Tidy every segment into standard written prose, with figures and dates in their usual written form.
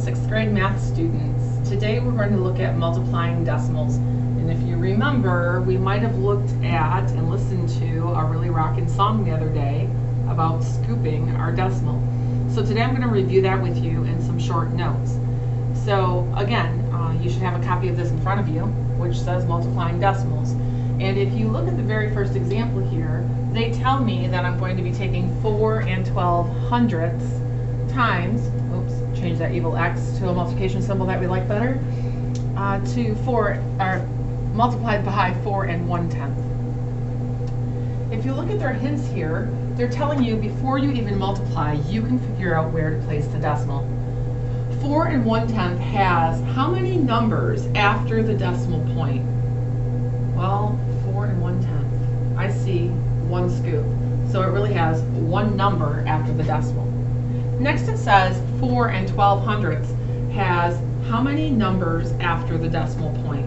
6th grade math students. Today we're going to look at multiplying decimals. And if you remember, we might have looked at and listened to a really rockin' song the other day about scooping our decimal. So today I'm going to review that with you in some short notes. So again, you should have a copy of this in front of you, which says multiplying decimals. And if you look at the very first example here, they tell me that I'm going to be taking 4 and 12/100ths times, oops, change that evil X to a multiplication symbol that we like better, to 4, or multiplied by 4 and 1/10. If you look at their hints here, they're telling you before you even multiply, you can figure out where to place the decimal. 4 and 1/10 has how many numbers after the decimal point? Well, 4 and 1/10. I see one scoop. So it really has one number after the decimal. Next it says 4 and 12/100ths has how many numbers after the decimal point?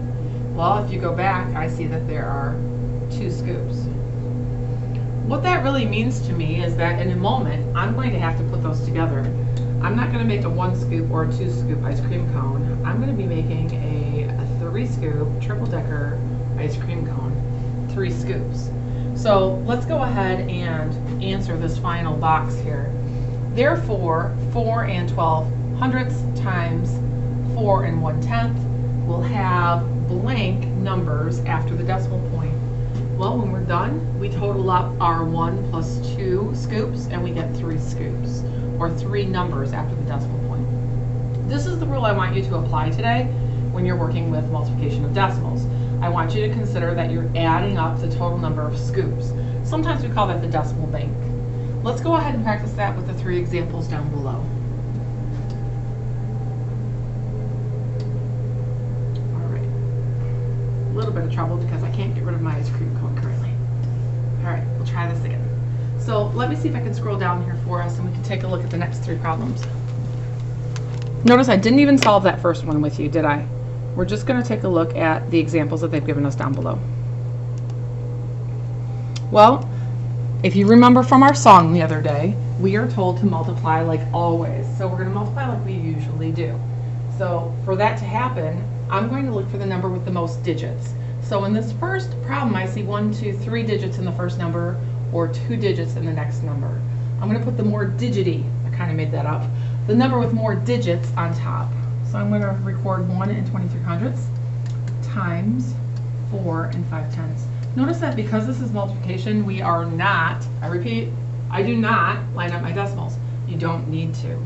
Well, if you go back, I see that there are 2 scoops. What that really means to me is that in a moment, I'm going to have to put those together. I'm not going to make a 1 scoop or a 2 scoop ice cream cone. I'm going to be making a 3 scoop triple decker ice cream cone, 3 scoops. So let's go ahead and answer this final box here. Therefore, 4 and 12/100ths times 4 and 1/10 will have blank numbers after the decimal point. Well, when we're done, we total up our 1 plus 2 scoops and we get 3 scoops, or 3 numbers after the decimal point. This is the rule I want you to apply today when you're working with multiplication of decimals. I want you to consider that you're adding up the total number of scoops. Sometimes we call that the decimal bank. Let's go ahead and practice that with the 3 examples down below. All right. A little bit of trouble because I can't get rid of my ice cream cone currently. All right, we'll try this again. So let me see if I can scroll down here for us and we can take a look at the next 3 problems. Notice I didn't even solve that first one with you, did I? We're just going to take a look at the examples that they've given us down below. Well, if you remember from our song the other day, we are told to multiply like always. So we're going to multiply like we usually do. So for that to happen, I'm going to look for the number with the most digits. So in this first problem, I see 1, 2, 3 digits in the first number, or 2 digits in the next number. I'm going to put the more digity, I kind of made that up, the number with more digits on top. So I'm going to record 1 and 23/100ths times 4 and 5/10ths. Notice that because this is multiplication, we are not, I repeat, I do not line up my decimals. You don't need to.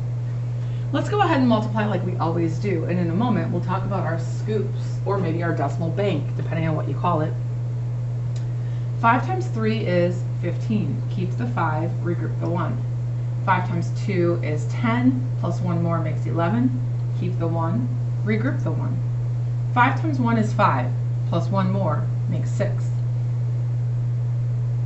Let's go ahead and multiply like we always do, and in a moment we'll talk about our scoops, or maybe our decimal bank, depending on what you call it. 5 times 3 is 15. Keep the 5, regroup the 1. 5 times 2 is 10, plus 1 more makes 11. Keep the 1, regroup the 1. 5 times 1 is 5, plus 1 more makes 6.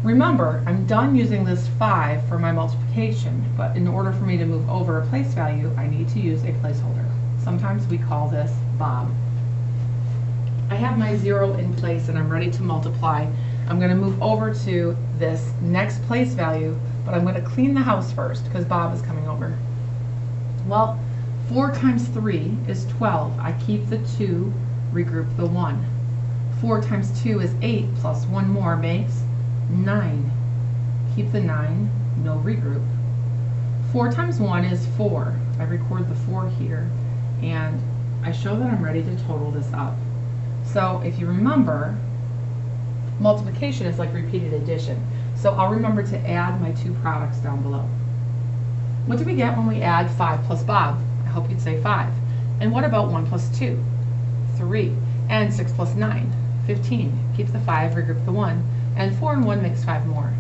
Remember, I'm done using this 5 for my multiplication, but in order for me to move over a place value, I need to use a placeholder. Sometimes we call this Bob. I have my 0 in place and I'm ready to multiply. I'm going to move over to this next place value, but I'm going to clean the house first because Bob is coming over. Well, 4 times 3 is 12. I keep the 2, regroup the 1. 4 times 2 is 8, plus 1 more makes 9. Keep the 9, no regroup. 4 times 1 is 4. I record the 4 here, and I show that I'm ready to total this up. So if you remember, multiplication is like repeated addition. So I'll remember to add my 2 products down below. What do we get when we add 5 plus Bob? I hope you'd say 5. And what about 1 plus 2? 3. And 6 plus 9? 15. Keep the 5, regroup the 1. And 4 and 1 makes 5 more.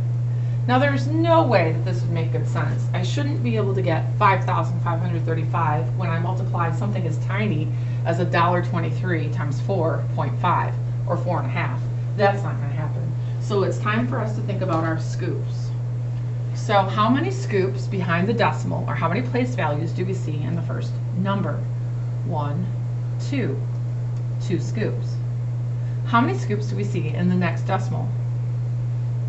Now there's no way that this would make good sense. I shouldn't be able to get 5,535 when I multiply something as tiny as $1.23 times 4.5, or 4.5. That's not going to happen. So it's time for us to think about our scoops. So how many scoops behind the decimal, or how many place values do we see in the first number? 1, 2. 2 scoops. How many scoops do we see in the next decimal?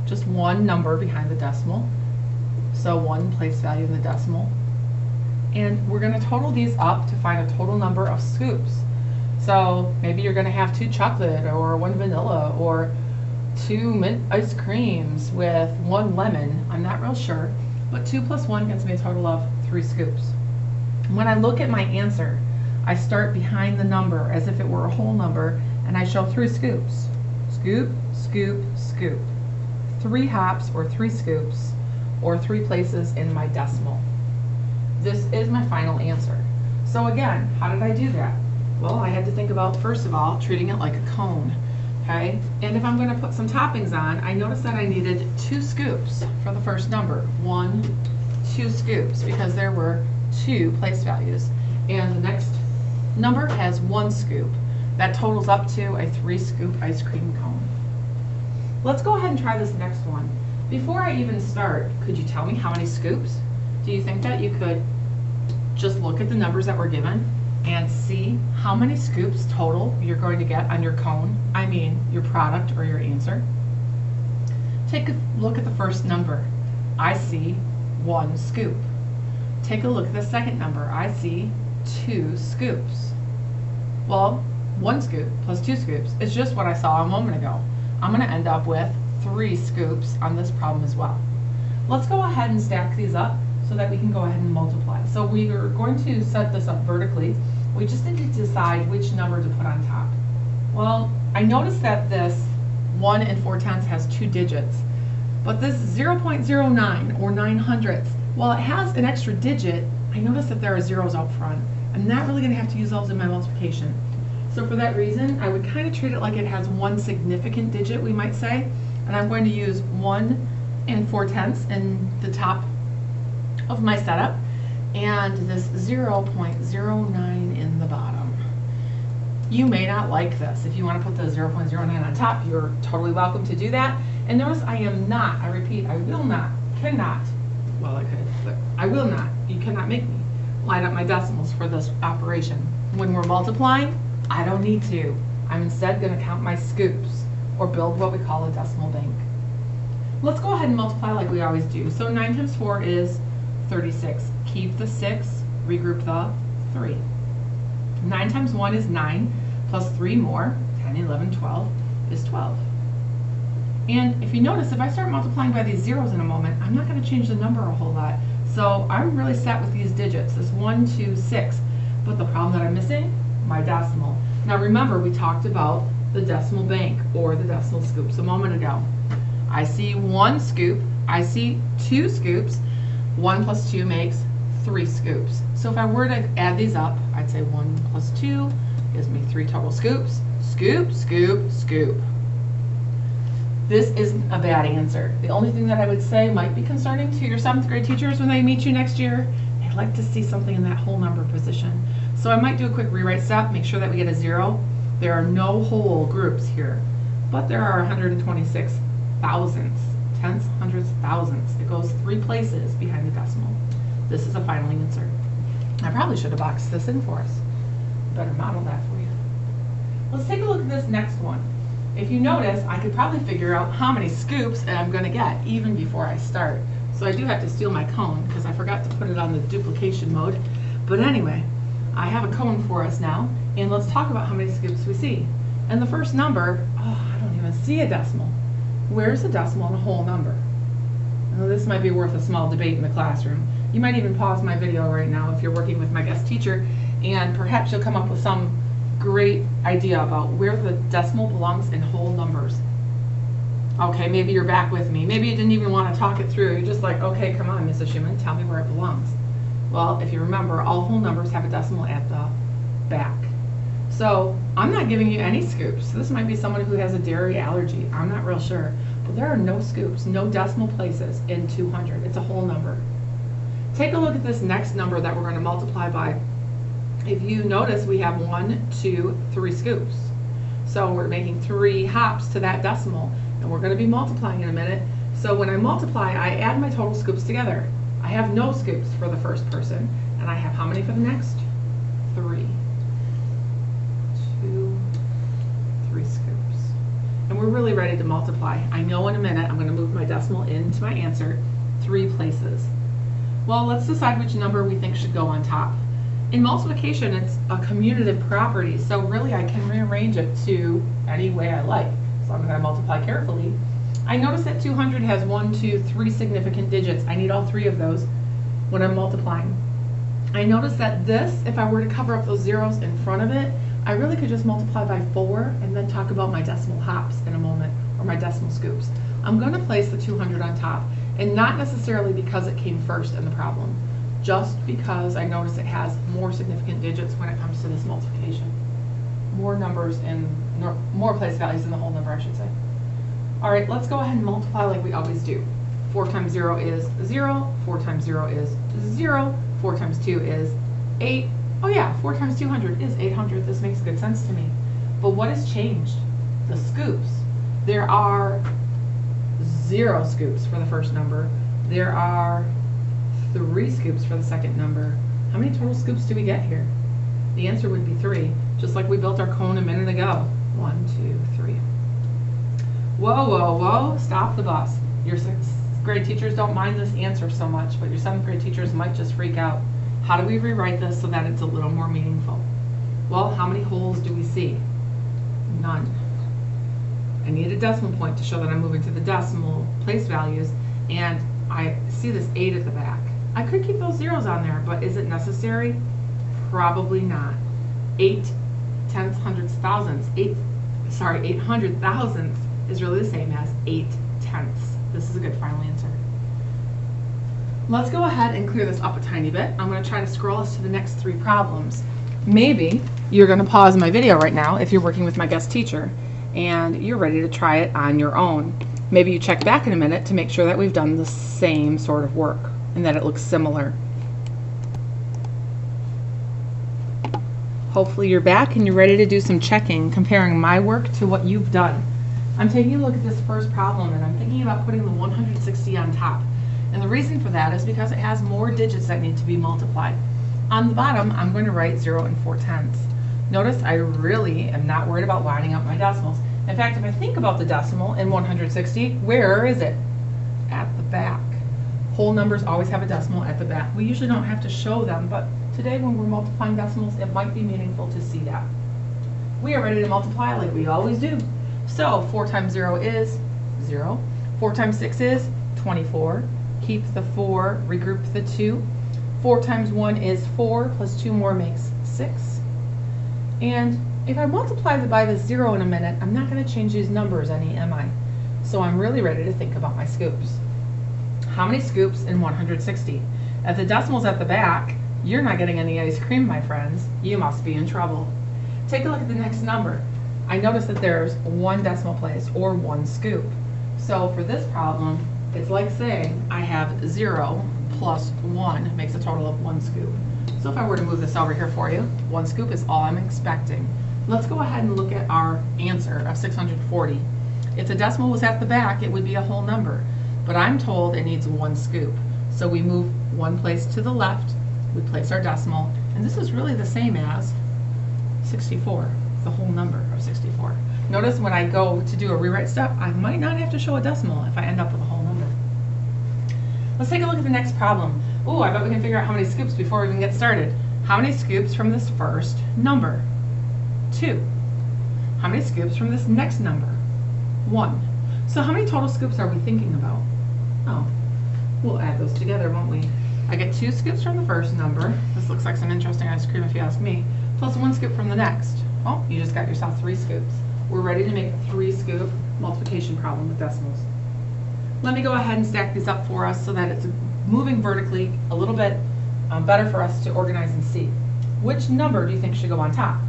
Just one number behind the decimal. So 1 place value in the decimal. And we're going to total these up to find a total number of scoops. So maybe you're going to have 2 chocolate or 1 vanilla or 2 mint ice creams with 1 lemon. I'm not real sure, but 2 plus 1 gets me a total of 3 scoops. When I look at my answer, I start behind the number as if it were a whole number, and I show 3 scoops. Scoop, scoop, scoop. 3 hops or 3 scoops or 3 places in my decimal. This is my final answer. So again, how did I do that? Well, I had to think about, first of all, treating it like a cone. Okay, and if I'm going to put some toppings on, I noticed that I needed 2 scoops for the first number. 1, 2 scoops, because there were 2 place values. And the next number has 1 scoop. That totals up to a 3 scoop ice cream cone. Let's go ahead and try this next one. Before I even start, could you tell me how many scoops? Do you think that you could just look at the numbers that were given and see how many scoops total you're going to get on your cone? I mean, your product or your answer. Take a look at the first number. I see 1 scoop. Take a look at the second number. I see 2 scoops. Well, 1 scoop plus 2 scoops is just what I saw a moment ago. I'm going to end up with 3 scoops on this problem as well. Let's go ahead and stack these up so that we can go ahead and multiply. So we are going to set this up vertically. We just need to decide which number to put on top. Well, I noticed that this 1 4/10 has 2 digits, but this 0.09 or 9/100, while it has an extra digit, I noticed that there are zeros out front. I'm not really going to have to use those in my multiplication. So for that reason, I would kind of treat it like it has 1 significant digit, we might say, and I'm going to use 1 4/10 in the top of my setup, and this 0.09 in the bottom. You may not like this. If you want to put the 0.09 on top, you're totally welcome to do that. And notice I am not, I repeat, I will not, cannot, well I could, but I will not, you cannot make me line up my decimals for this operation. When we're multiplying, I don't need to. I'm instead going to count my scoops, or build what we call a decimal bank. Let's go ahead and multiply like we always do. So 9 times 4 is 36. Keep the 6, regroup the 3. 9 times 1 is 9, plus 3 more, 10, 11, 12, is 12. And if you notice, if I start multiplying by these zeros in a moment, I'm not going to change the number a whole lot. So I'm really set with these digits, this 1, 2, 6. But the problem that I'm missing, my decimal. Now remember, we talked about the decimal bank, or the decimal scoops a moment ago. I see 1 scoop, I see 2 scoops, 1 plus 2 makes 3 scoops. So if I were to add these up, I'd say 1 plus 2 gives me 3 total scoops. Scoop, scoop, scoop. This isn't a bad answer. The only thing that I would say might be concerning to your 7th grade teachers when they meet you next year, they'd like to see something in that whole number position. So I might do a quick rewrite step, make sure that we get a 0. There are no whole groups here, but there are 126 thousandths, tenths, hundredths, thousandths. It goes 3 places behind the decimal. This is a final answer. I probably should have boxed this in for us. Better model that for you. Let's take a look at this next one. If you notice, I could probably figure out how many scoops I'm going to get even before I start. So I do have to steal my cone because I forgot to put it on the duplication mode. But anyway, I have a cone for us now, and let's talk about how many scoops we see. And the first number, oh, I don't even see a decimal. Where's a decimal in a whole number? Well, this might be worth a small debate in the classroom. You might even pause my video right now if you're working with my guest teacher, and perhaps you'll come up with some great idea about where the decimal belongs in whole numbers. Okay, maybe you're back with me. Maybe you didn't even want to talk it through. You're just like, okay, come on, Mrs. Schumann, tell me where it belongs. Well, if you remember, all whole numbers have a decimal at the back. So I'm not giving you any scoops. This might be someone who has a dairy allergy. I'm not real sure. But there are no scoops, no decimal places in 200. It's a whole number. Take a look at this next number that we're going to multiply by. If you notice, we have 1, 2, 3 scoops. So we're making 3 hops to that decimal, and we're going to be multiplying in a minute. So when I multiply, I add my total scoops together. I have no scoops for the first person, and I have how many for the next? 3. 2, 3 scoops. And we're really ready to multiply. I know in a minute I'm going to move my decimal into my answer 3 places. Well, let's decide which number we think should go on top. In multiplication, it's a commutative property, so really I can rearrange it to any way I like, as long as I multiply carefully. I notice that 200 has 1, 2, 3 significant digits. I need all 3 of those when I'm multiplying. I notice that this, if I were to cover up those zeros in front of it, I really could just multiply by 4 and then talk about my decimal hops in a moment, or my decimal scoops. I'm going to place the 200 on top, and not necessarily because it came first in the problem, just because I notice it has more significant digits when it comes to this multiplication. More numbers and more place values in the whole number, I should say. All right, let's go ahead and multiply like we always do. 4 times 0 is 0, 4 times 0 is 0, 4 times 2 is 8. Oh yeah, 4 times 200 is 800. This makes good sense to me. But what has changed? The scoops. There are 0 scoops for the first number. There are 3 scoops for the second number. How many total scoops do we get here? The answer would be 3, just like we built our cone a minute ago. 1, 2, 3. Whoa, whoa, whoa, stop the bus. Your 6th grade teachers don't mind this answer so much, but your 7th grade teachers might just freak out. How do we rewrite this so that it's a little more meaningful? Well, how many holes do we see? None. I need a decimal point to show that I'm moving to the decimal place values, and I see this 8 at the back. I could keep those zeros on there, but is it necessary? Probably not. 8 tenths, hundredths, thousandths. 800 thousandths is really the same as 8 tenths. This is a good final answer. Let's go ahead and clear this up a tiny bit. I'm going to try to scroll us to the next 3 problems. Maybe you're going to pause my video right now if you're working with my guest teacher and you're ready to try it on your own. Maybe you check back in a minute to make sure that we've done the same sort of work and that it looks similar. Hopefully you're back and you're ready to do some checking, comparing my work to what you've done. I'm taking a look at this first problem and I'm thinking about putting the 160 on top. And the reason for that is because it has more digits that need to be multiplied. On the bottom, I'm going to write 0 and 4 tenths. Notice I really am not worried about lining up my decimals. In fact, if I think about the decimal in 160, where is it? At the back. Whole numbers always have a decimal at the back. We usually don't have to show them, but today when we're multiplying decimals, it might be meaningful to see that. We are ready to multiply like we always do. So 4 times 0 is 0. 4 times 6 is 24. Keep the 4, regroup the 2. 4 times 1 is 4, plus 2 more makes 6. And if I multiply by the 0 in a minute, I'm not going to change these numbers any, am I? So I'm really ready to think about my scoops. How many scoops in 160? If the decimal's at the back, you're not getting any ice cream, my friends. You must be in trouble. Take a look at the next number. I notice that there's 1 decimal place, or 1 scoop. So for this problem, it's like saying I have 0 plus 1 makes a total of 1 scoop. So if I were to move this over here for you, 1 scoop is all I'm expecting. Let's go ahead and look at our answer of 640. If the decimal was at the back, it would be a whole number. But I'm told it needs 1 scoop. So we move 1 place to the left, we place our decimal, and this is really the same as 64, the whole number of 64. Notice when I go to do a rewrite step, I might not have to show a decimal if I end up with a whole number. Let's take a look at the next problem. Ooh, I bet we can figure out how many scoops before we even get started. How many scoops from this first number? 2. How many scoops from this next number? 1. So how many total scoops are we thinking about? Oh, we'll add those together, won't we? I get 2 scoops from the first number. This looks like some interesting ice cream if you ask me. Plus 1 scoop from the next. Oh, you just got yourself 3 scoops. We're ready to make a 3-scoop multiplication problem with decimals. Let me go ahead and stack these up for us so that it's moving vertically a little bit better for us to organize and see. Which number do you think should go on top?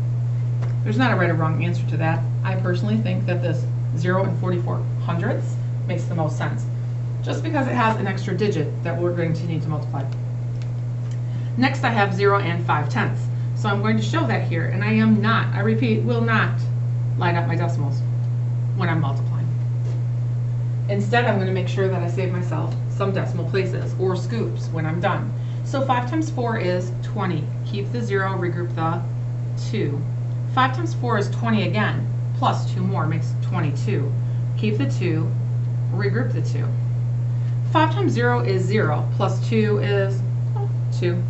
There's not a right or wrong answer to that. I personally think that this 0 and 44 hundredths makes the most sense, just because it has an extra digit that we're going to need to multiply. Next I have 0 and 5 tenths. So I'm going to show that here, and I repeat, will not line up my decimals when I'm multiplying. Instead, I'm going to make sure that I save myself some decimal places or scoops when I'm done. So 5 times 4 is 20. Keep the 0, regroup the 2. 5 times 4 is 20 again, plus 2 more makes 22. Keep the 2, regroup the 2. 5 times 0 is 0, plus 2 is 2.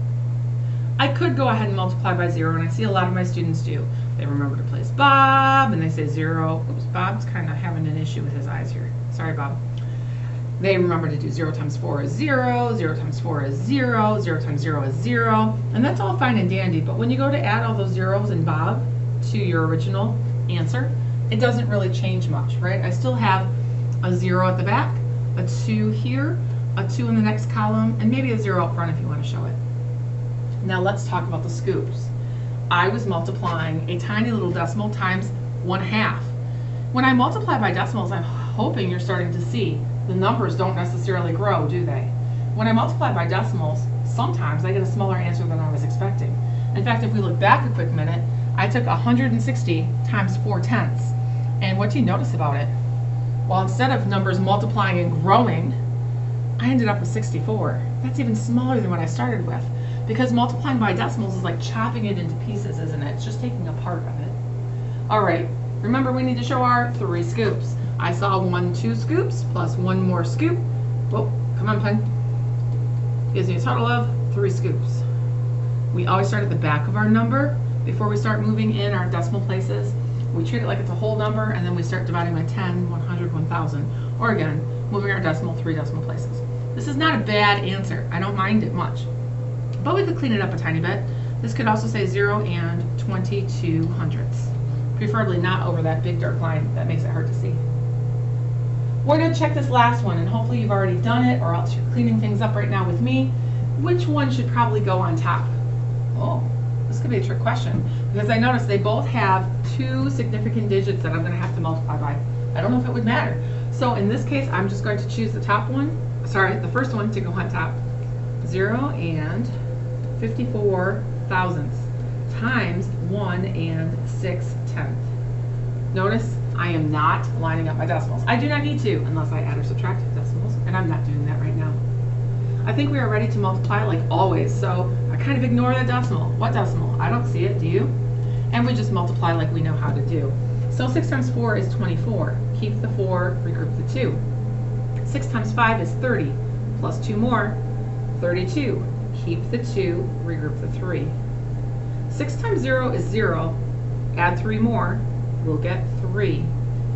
I could go ahead and multiply by 0, and I see a lot of my students do. They remember to place Bob, and they say 0. Oops, Bob's kind of having an issue with his eyes here. Sorry, Bob. They remember to do 0 times 4 is 0, 0 times 4 is 0, 0 times 0 is 0, and that's all fine and dandy, but when you go to add all those zeros and Bob to your original answer, it doesn't really change much, right? I still have a 0 at the back, a 2 here, a 2 in the next column, and maybe a 0 up front if you want to show it. Now let's talk about the scoops. I was multiplying a tiny little decimal times 1/2. When I multiply by decimals, I'm hoping you're starting to see the numbers don't necessarily grow, do they? When I multiply by decimals, sometimes I get a smaller answer than I was expecting. In fact, if we look back a quick minute, I took 160 times 4/10. And what do you notice about it? Well, instead of numbers multiplying and growing, I ended up with 64. That's even smaller than what I started with. Because multiplying by decimals is like chopping it into pieces, isn't it? It's just taking a part of it. All right, remember we need to show our 3 scoops. I saw 1, 2 scoops plus 1 more scoop. Whoa, come on, pen. Gives me a total of 3 scoops. We always start at the back of our number before we start moving in our decimal places. We treat it like it's a whole number, and then we start dividing by 10, 100, 1,000, or again, moving our decimal 3 decimal places. This is not a bad answer. I don't mind it much. But we could clean it up a tiny bit. This could also say 0 and 22 hundredths. Preferably not over that big dark line. That makes it hard to see. We're going to check this last one, and hopefully you've already done it, or else you're cleaning things up right now with me. Which one should probably go on top? Oh, this could be a trick question, because I noticed they both have 2 significant digits that I'm going to have to multiply by. I don't know if it would matter. So in this case, I'm just going to choose the top one. Sorry, the first one to go on top. 0 and 54 thousandths times 1 and 6/10. Notice I am not lining up my decimals. I do not need to unless I add or subtract decimals, and I'm not doing that right now. I think we are ready to multiply like always, so I kind of ignore the decimal. What decimal? I don't see it, do you? And we just multiply like we know how to do. So 6 times 4 is 24. Keep the 4, regroup the 2. 6 times 5 is 30, plus 2 more, 32. Keep the 2, regroup the 3. 6 times 0 is 0, add 3 more, we'll get 3.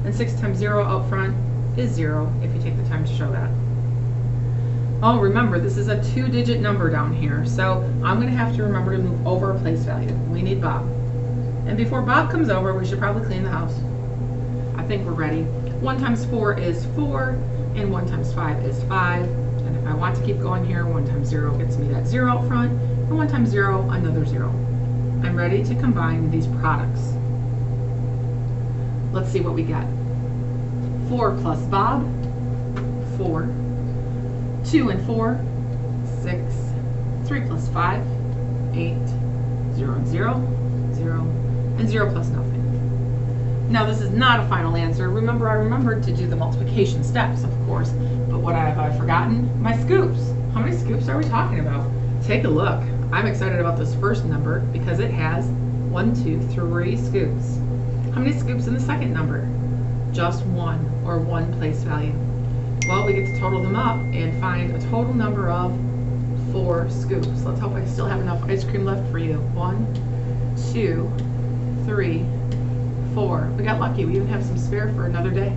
And 6 times 0 up front is 0, if you take the time to show that. Oh, remember, this is a 2-digit number down here, so I'm going to have to remember to move over a place value. We need Bob. And before Bob comes over, we should probably clean the house. I think we're ready. 1 times 4 is 4, and 1 times 5 is 5. And if I want to keep going here, 1 times 0 gets me that 0 up front, and 1 times 0, another 0. I'm ready to combine these products. Let's see what we get. 4 plus Bob, 4. 2 and 4, 6. 3 plus 5, 8. 0 and 0, 0. And 0 plus nothing. Now this is not a final answer. Remember, I remembered to do the multiplication steps, of course. But what have I forgotten? My scoops. How many scoops are we talking about? Take a look. I'm excited about this first number because it has 1, 2, 3 scoops. How many scoops in the second number? Just 1, or 1 place value. Well, we get to total them up and find a total number of 4 scoops. Let's hope I still have enough ice cream left for you. 1, 2, 3, 4. We got lucky. We even have some spare for another day.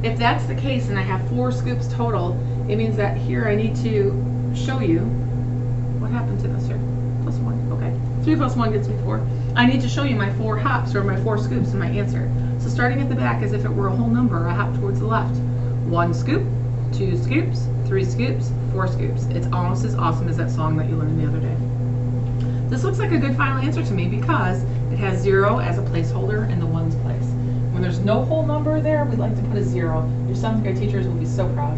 If that's the case and I have 4 scoops total, it means that here I need to show you what happened to this here. Plus 1. Okay. 3 plus 1 gets me 4. I need to show you my 4 hops, or my 4 scoops in my answer. So starting at the back as if it were a whole number, I hop towards the left. 1 scoop, 2 scoops, 3 scoops, 4 scoops. It's almost as awesome as that song that you learned the other day. This looks like a good final answer to me because it has 0 as a placeholder in the ones place. When there's no whole number there, we like to put a 0. Your seventh grade teachers will be so proud.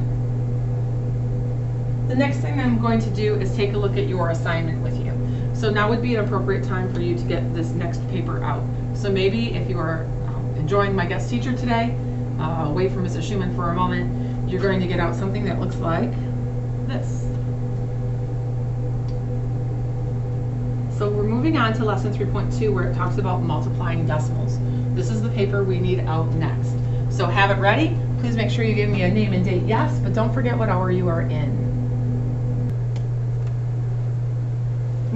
The next thing I'm going to do is take a look at your assignment with you. So now would be an appropriate time for you to get this next paper out. So maybe if you are enjoying my guest teacher today, away from Mrs. Schumann for a moment, you're going to get out something that looks like this. So we're moving on to lesson 3.2 where it talks about multiplying decimals. This is the paper we need out next. So have it ready. Please make sure you give me a name and date, yes, but don't forget what hour you are in.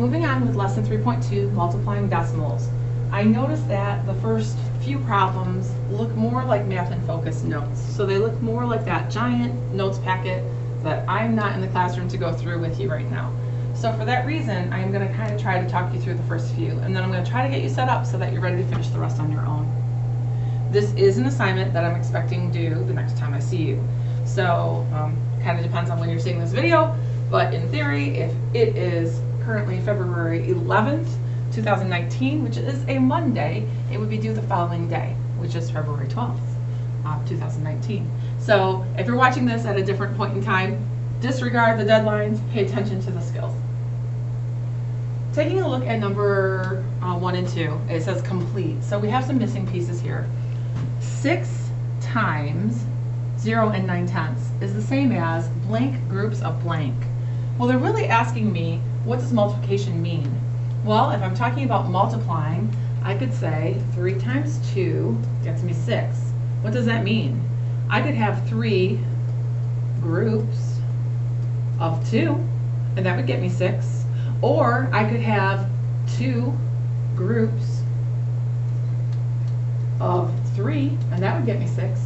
moving on with lesson 3.2, multiplying decimals. I noticed that the first few problems look more like Math in Focus notes. So they look more like that giant notes packet that I'm not in the classroom to go through with you right now. So for that reason, I'm going to kind of try to talk you through the first few, and then I'm going to try to get you set up so that you're ready to finish the rest on your own. This is an assignment that I'm expecting due the next time I see you. So kind of depends on when you're seeing this video, but in theory, if it is currently February 11th, 2019, which is a Monday, it would be due the following day, which is February 12th, 2019. So if you're watching this at a different point in time, disregard the deadlines, pay attention to the skills. Taking a look at number 1 and 2, it says complete. So we have some missing pieces here. 6 times 0 and 9/10 is the same as blank groups of blank. Well, they're really asking me, what does multiplication mean? Well, if I'm talking about multiplying, I could say 3 times 2 gets me 6. What does that mean? I could have 3 groups of 2, and that would get me 6. Or I could have 2 groups of 3, and that would get me 6.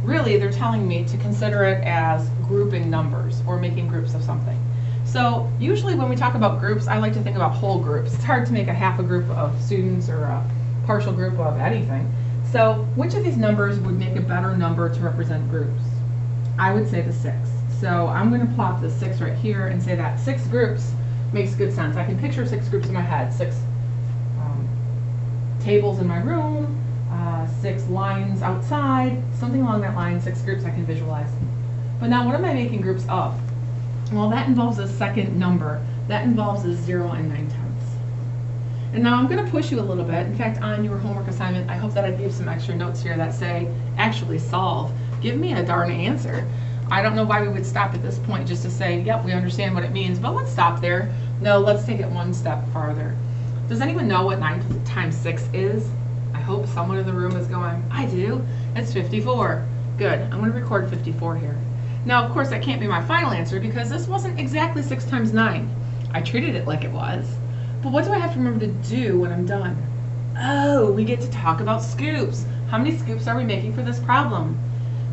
Really, they're telling me to consider it as grouping numbers or making groups of something. So usually when we talk about groups, I like to think about whole groups. It's hard to make a half a group of students or a partial group of anything. So which of these numbers would make a better number to represent groups? I would say the 6. So I'm going to plot the 6 right here and say that 6 groups makes good sense. I can picture 6 groups in my head, 6 tables in my room, 6 lines outside, something along that line, 6 groups I can visualize. But now what am I making groups of? Well, that involves a second number. That involves a 0 and 9/10. And now I'm going to push you a little bit. In fact, on your homework assignment, I hope that I gave some extra notes here that say, actually solve. Give me a darn answer. I don't know why we would stop at this point just to say, yep, we understand what it means, but let's stop there. No, let's take it one step farther. Does anyone know what 9 times 6 is? I hope someone in the room is going, I do. It's 54. Good. I'm going to record 54 here. Now, of course, that can't be my final answer because this wasn't exactly 6 times 9. I treated it like it was. But what do I have to remember to do when I'm done? Oh, we get to talk about scoops. How many scoops are we making for this problem?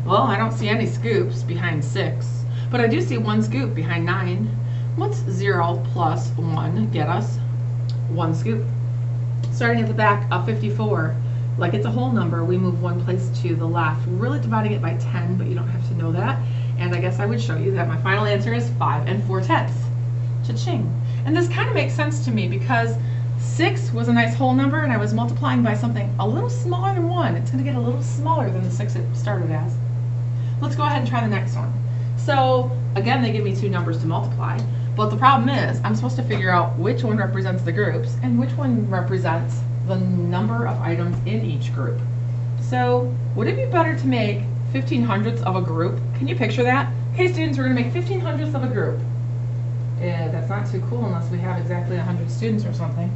Well, I don't see any scoops behind 6, but I do see 1 scoop behind 9. What's 0 plus 1 get us? 1 scoop. Starting at the back of 54, like it's a whole number, we move 1 place to the left. We're really dividing it by 10, but you don't have to know that. And I guess I would show you that my final answer is 5 4/10. Cha-ching. And this kind of makes sense to me because 6 was a nice whole number and I was multiplying by something a little smaller than 1. It's going to get a little smaller than the 6 it started as. Let's go ahead and try the next one. So again, they give me 2 numbers to multiply, but the problem is I'm supposed to figure out which one represents the groups and which one represents the number of items in each group. So would it be better to make 15/100ths of a group? Can you picture that? Okay, students, we're going to make 15/100ths of a group. That's not too cool unless we have exactly 100 students or something.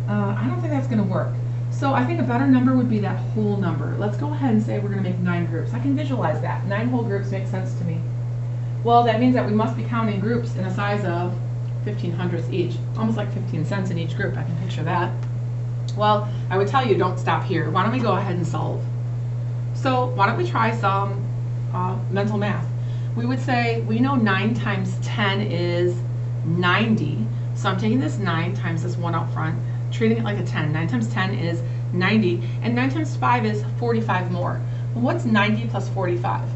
I don't think that's going to work. So I think a better number would be that whole number. Let's go ahead and say we're going to make 9 groups. I can visualize that. 9 whole groups makes sense to me. Well, that means that we must be counting groups in a size of 15/100ths each. Almost like 15 cents in each group. I can picture that. Well, I would tell you don't stop here. Why don't we go ahead and solve? So why don't we try some mental math? We would say we know 9 times 10 is 90. So I'm taking this 9 times this 1 out front, treating it like a 10. 9 times 10 is 90, and 9 times 5 is 45 more. Well, what's 90 plus 45?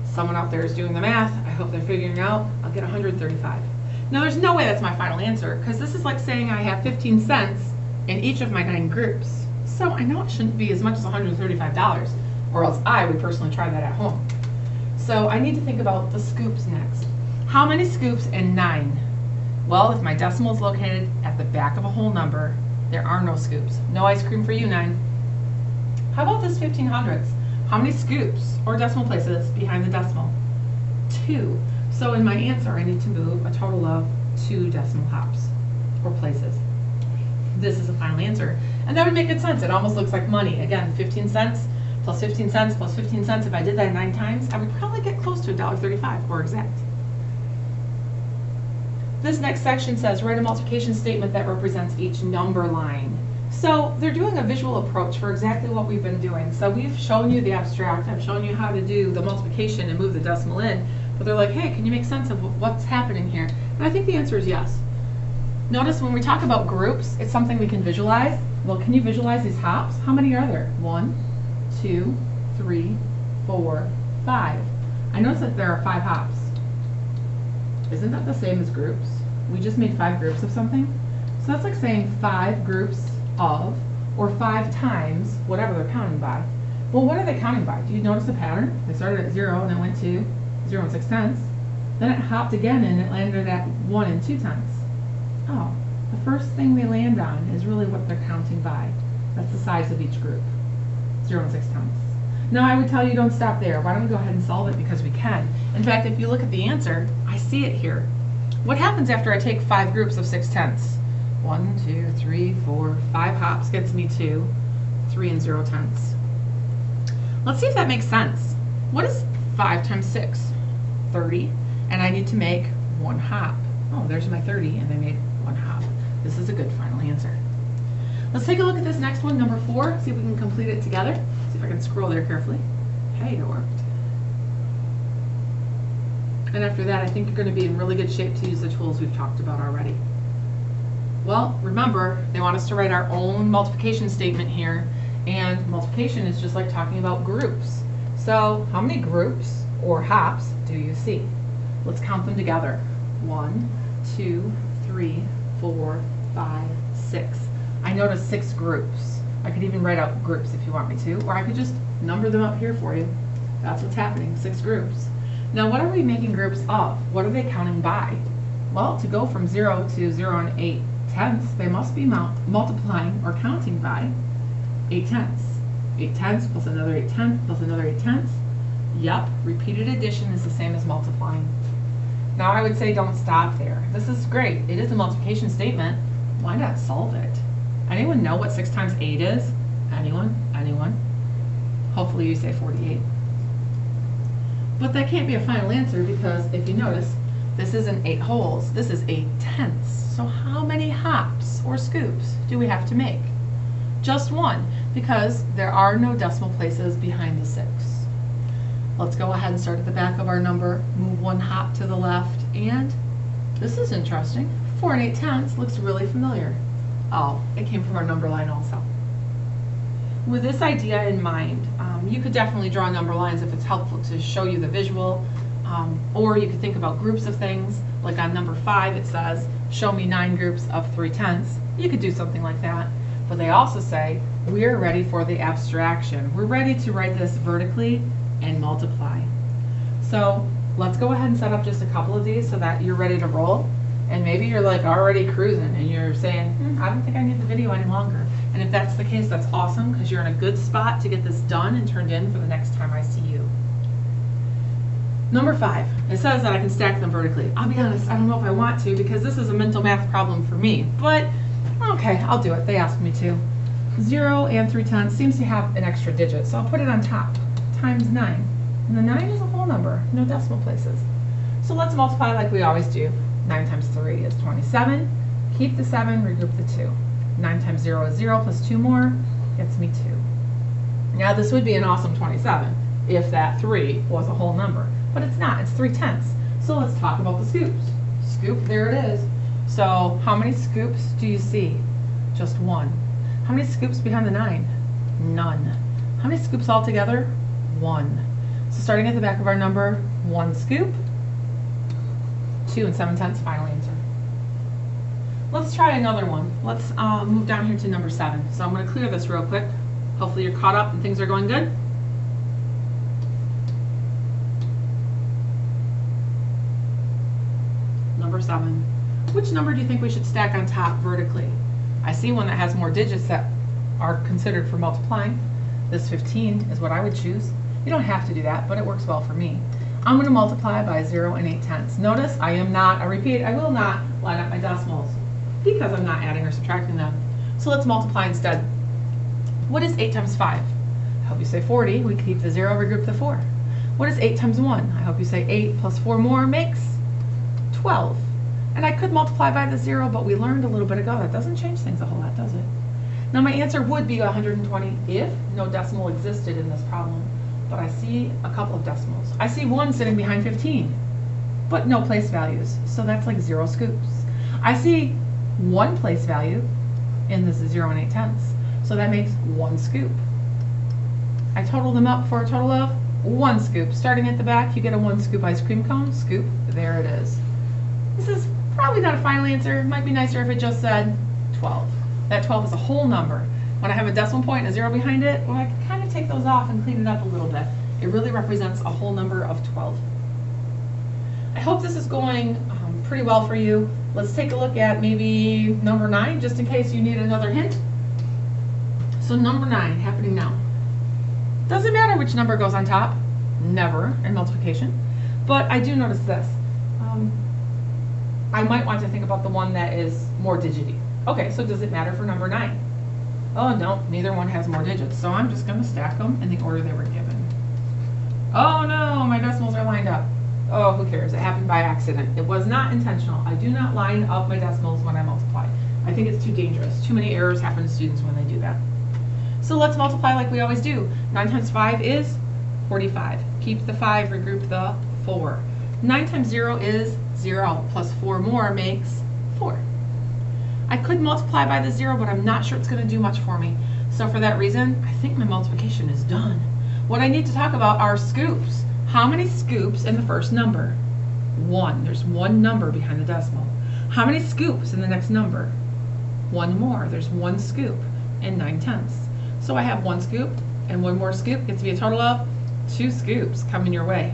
Someone out there is doing the math. I hope they're figuring out. I'll get 135. Now, there's no way that's my final answer, because this is like saying I have 15 cents in each of my 9 groups. So I know it shouldn't be as much as $135, or else I would personally try that at home. So I need to think about the scoops next. How many scoops in 9? Well, if my decimal is located at the back of a whole number, there are no scoops. No ice cream for you, 9. How about this 15/100ths? How many scoops or decimal places behind the decimal? 2. So in my answer, I need to move a total of 2 decimal hops or places. This is the final answer. And that would make good sense. It almost looks like money. Again, 15 cents plus 15 cents plus 15 cents. If I did that 9 times, I would probably get close to $1.35 or exact. This next section says, write a multiplication statement that represents each number line. So they're doing a visual approach for exactly what we've been doing. So we've shown you the abstract, I've shown you how to do the multiplication and move the decimal in, but they're like, hey, can you make sense of what's happening here? And I think the answer is yes. Notice when we talk about groups, it's something we can visualize. Well, can you visualize these hops? How many are there? 1, 2, 3, 4, 5. I notice that there are 5 hops. Isn't that the same as groups? We just made 5 groups of something. So that's like saying 5 groups of, or 5 times whatever they're counting by. Well, what are they counting by? Do you notice the pattern? They started at 0 and it went to 0 and 6 tenths. Then it hopped again and it landed at 1 and 2 tenths. Oh, the first thing they land on is really what they're counting by. That's the size of each group, 0 and 6 tenths. Now I would tell you don't stop there. Why don't we go ahead and solve it, because we can. In fact, if you look at the answer, I see it here. What happens after I take 5 groups of 6 tenths? 1, 2, 3, 4, 5 hops gets me to 3 and 0 tenths. Let's see if that makes sense. What is 5 times 6? 30. And I need to make 1 hop. Oh, there's my 30, and I made 1 hop. This is a good final answer. Let's take a look at this next one, number 4. See if we can complete it together. See if I can scroll there carefully. Hey, it worked. And after that, I think you're going to be in really good shape to use the tools we've talked about already. Well, remember, they want us to write our own multiplication statement here, and multiplication is just like talking about groups. So, how many groups or hops do you see? Let's count them together. 1, 2, 3, 4, 5, 6. I noticed 6 groups. I could even write out groups if you want me to, or I could just number them up here for you. That's what's happening, 6 groups. Now what are we making groups of? What are they counting by? Well, to go from 0 to 0 and 8 tenths, they must be multiplying or counting by 8 tenths. 8 tenths plus another 8 tenths plus another 8 tenths. Yep, repeated addition is the same as multiplying. Now I would say don't stop there. This is great. It is a multiplication statement. Why not solve it? Anyone know what 6 times 8 is? Anyone? Anyone? Hopefully you say 48. But that can't be a final answer, because if you notice, this isn't 8 wholes, this is 8 tenths. So how many hops or scoops do we have to make? Just 1, because there are no decimal places behind the 6. Let's go ahead and start at the back of our number, move 1 hop to the left, and this is interesting. 4 and 8 tenths looks really familiar. Oh, it came from our number line also. With this idea in mind, you could definitely draw number lines if it's helpful to show you the visual, or you could think about groups of things. Like on number 5 it says, show me 9 groups of 3 tenths. You could do something like that. But they also say, we're ready for the abstraction. We're ready to write this vertically and multiply. So let's go ahead and set up just a couple of these so that you're ready to roll. And maybe you're like already cruising and you're saying, I don't think I need the video any longer. And if that's the case, that's awesome, because you're in a good spot to get this done and turned in for the next time I see you. Number 5, it says that I can stack them vertically. I'll be honest, I don't know if I want to, because this is a mental math problem for me. But okay, I'll do it. They asked me to. 0 and 3 tenths seems to have an extra digit, so I'll put it on top, times 9. And the 9 is a whole number, no decimal places. So let's multiply like we always do. 9 times 3 is 27. Keep the 7, regroup the 2. 9 times 0 is 0 plus 2 more gets me 2. Now this would be an awesome 27 if that 3 was a whole number. But it's not, it's 3 tenths. So let's talk about the scoops. Scoop, there it is. So how many scoops do you see? Just 1. How many scoops behind the 9? None. How many scoops altogether? 1. So starting at the back of our number, 1 scoop. 2 and 7 tenths, final answer. Let's try another one. Let's move down here to number 7. So I'm going to clear this real quick. Hopefully you're caught up and things are going good. Number 7. Which number do you think we should stack on top vertically? I see one that has more digits that are considered for multiplying. This 15 is what I would choose. You don't have to do that, but it works well for me. I'm going to multiply by 0 and 8 tenths. Notice I am not, I repeat, I will not line up my decimals because I'm not adding or subtracting them. So let's multiply instead. What is 8 times 5? I hope you say 40. We keep the 0, regroup the 4. What is 8 times 1? I hope you say 8 plus 4 more makes 12. And I could multiply by the 0, but we learned a little bit ago that doesn't change things a whole lot, does it? Now my answer would be 120 if no decimal existed in this problem, but I see a couple of decimals. I see 1 sitting behind 15, but no place values, so that's like 0 scoops. I see 1 place value, and this is 0 and 8/10, so that makes 1 scoop. I total them up for a total of 1 scoop. Starting at the back, you get a 1 scoop ice cream cone, scoop, there it is. This is probably not a final answer. It might be nicer if it just said 12. That 12 is a whole number. When I have a decimal point and a 0 behind it, well, I can kind of take those off and clean it up a little bit. It really represents a whole number of 12. I hope this is going pretty well for you. Let's take a look at maybe number 9, just in case you need another hint. So number 9, happening now. Doesn't matter which number goes on top, never in multiplication, but I do notice this. I might want to think about the one that is more digity. Okay, so does it matter for number 9? Oh no, neither one has more digits, so I'm just going to stack them in the order they were given. Oh no, my decimals are lined up. Oh, who cares? It happened by accident. It was not intentional. I do not line up my decimals when I multiply. I think it's too dangerous. Too many errors happen to students when they do that. So let's multiply like we always do. 9 times 5 is 45. Keep the 5, regroup the 4. 9 times 0 is 0, plus 4 more makes 4. I could multiply by the 0, but I'm not sure it's going to do much for me. So for that reason, I think my multiplication is done. What I need to talk about are scoops. How many scoops in the first number? 1. There's 1 number behind the decimal. How many scoops in the next number? 1 more. There's 1 scoop and 9/10. So I have 1 scoop and 1 more scoop gets to be a total of 2 scoops coming your way.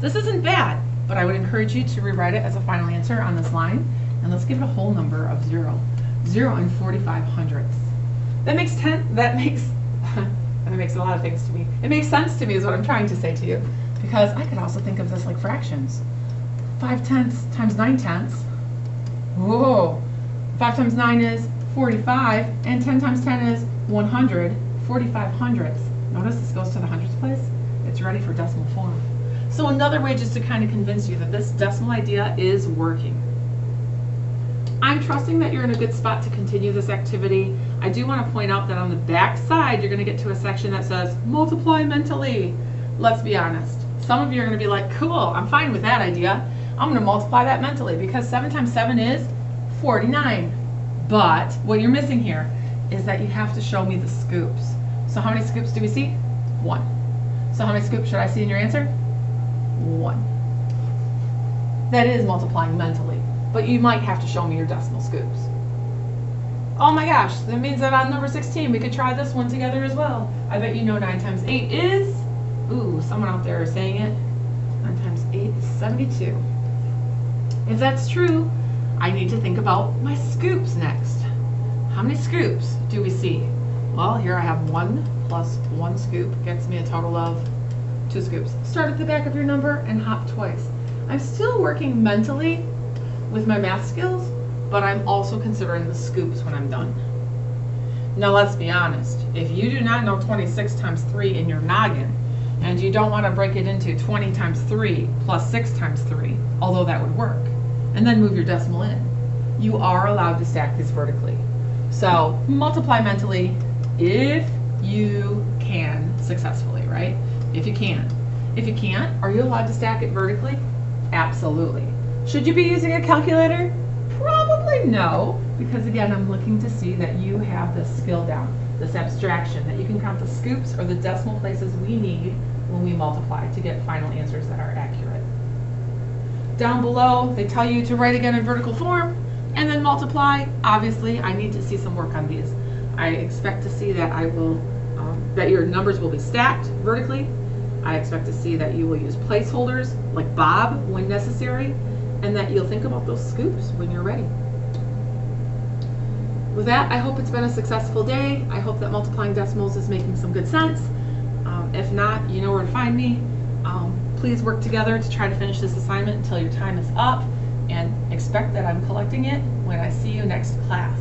This isn't bad, but I would encourage you to rewrite it as a final answer on this line, and let's give it a whole number of 0. 0 and 45 hundredths. That makes a lot of things to me. It makes sense to me is what I'm trying to say to you, because I could also think of this like fractions. 5/10 times 9/10. Whoa. 5 times 9 is 45, and 10 times 10 is 100. 45 hundredths. Notice this goes to the hundredths place. It's ready for decimal form. So another way just to kind of convince you that this decimal idea is working. I'm trusting that you're in a good spot to continue this activity. I do want to point out that on the back side, you're going to get to a section that says multiply mentally. Let's be honest. Some of you are going to be like, cool, I'm fine with that idea. I'm going to multiply that mentally because 7 times 7 is 49. But what you're missing here is that you have to show me the scoops. So how many scoops do we see? 1. So how many scoops should I see in your answer? 1. That is multiplying mentally, but you might have to show me your decimal scoops. Oh my gosh, that means that on number 16 we could try this one together as well. I bet you know 9 times 8 is, ooh, someone out there is saying it, 9 times 8 is 72. If that's true, I need to think about my scoops next. How many scoops do we see? Well, here I have 1 plus 1 scoop gets me a total of 2 scoops. Start at the back of your number and hop twice. I'm still working mentally with my math skills, but I'm also considering the scoops when I'm done. Now let's be honest, if you do not know 26 times 3 in your noggin, and you don't want to break it into 20 times 3 plus 6 times 3, although that would work, and then move your decimal in, you are allowed to stack these vertically. So multiply mentally if you can successfully, right? If you can. If you can't, are you allowed to stack it vertically? Absolutely. Should you be using a calculator? Probably no, because again, I'm looking to see that you have this skill down, this abstraction, that you can count the scoops or the decimal places we need when we multiply to get final answers that are accurate. Down below, they tell you to write again in vertical form and then multiply. Obviously, I need to see some work on these. I expect to see that that your numbers will be stacked vertically. I expect to see that you will use placeholders like Bob when necessary, and that you'll think about those scoops when you're ready. With that, I hope it's been a successful day. I hope that multiplying decimals is making some good sense. If not, you know where to find me. Please work together to try to finish this assignment until your time is up, and expect that I'm collecting it when I see you next class.